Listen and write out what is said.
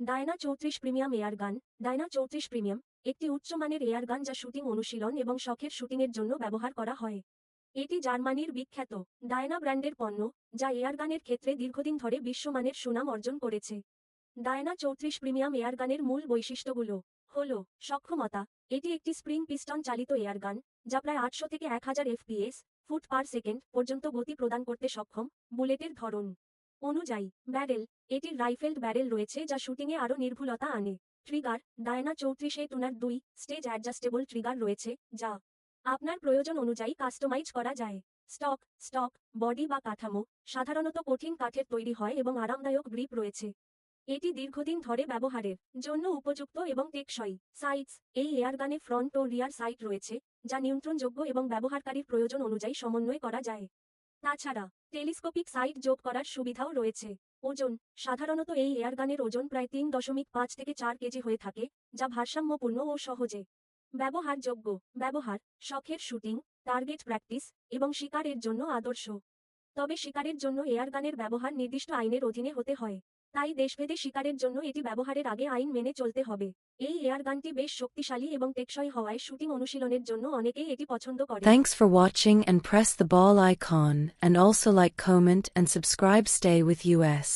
Diana 34 premium air গান। Diana 34 premium একটি উচ্চমানের এয়ার গান যা শুটিং অনুশীলন এবং শখের শুটিংয়ের জন্য ব্যবহার করা হয়। এটি জার্মানির বিখ্যাত ডায়না ব্র্যান্ডের পণ্য, যা এয়ারগানের ক্ষেত্রে দীর্ঘদিন ধরে বিশ্বমানের সুনাম অর্জন করেছে। ডায়না 34 প্রিমিয়াম এয়ারগানের মূল বৈশিষ্ট্যগুলো হল সক্ষমতা। এটি একটি স্প্রিং পিস্টন চালিত এয়ারগান, যা প্রায় 800 থেকে 1000 এফপিএস ফুট পার সেকেন্ড পর্যন্ত গতি প্রদান করতে সক্ষম। বুলেটের ধরন অনুযায়ী ব্যারেল, এটির রাইফেলড ব্যারেল রয়েছে যা শুটিংয়ে আরও নির্ভুলতা আনে। Trigger, Diana 34 toner 2 stage adjustable trigger রয়েছে, যা আপনার প্রয়োজন অনুযায়ী কাস্টমাইজ করা যায়। স্টক বডি বা কাঠামো সাধারণত কঠিন কাঠের তৈরি হয় এবং আরামদায়ক গ্রিপ রয়েছে। এটি দীর্ঘদিন ধরে ব্যবহারের জন্য উপযুক্ত এবং টেকসই। সাইটস, এই এয়ারগানে ফ্রন্ট ও রিয়ার সাইট রয়েছে, যা নিয়ন্ত্রণযোগ্য এবং ব্যবহারকারীর প্রয়োজন অনুযায়ী সমন্বয় করা যায়। তাছাড়া টেলিস্কোপিক সাইট যোগ করার সুবিধাও রয়েছে। ওজন, সাধারণত এই এয়ারগানের ওজন প্রায় 3.5 থেকে 4 কেজি হয়ে থাকে, যা ভারসাম্যপূর্ণ ও সহজে ব্যবহারযোগ্য। ব্যবহার, শখের শুটিং, টার্গেট প্র্যাকটিস এবং শিকারের জন্য আদর্শ। তবে শিকারের জন্য এয়ারগানের ব্যবহার নির্দিষ্ট আইনের অধীনে হতে হয়, তাই দেশভেদে শিকারের জন্য এটি ব্যবহারের আগে আইন মেনে চলতে হবে। এই এয়ারগানটি বেশ শক্তিশালী এবং টেকসই হওয়ায় শুটিং অনুশীলনের জন্য অনেকেই এটি পছন্দ করে। Thanks for watching and press the ball icon and also like, comment and subscribe. Stay with US.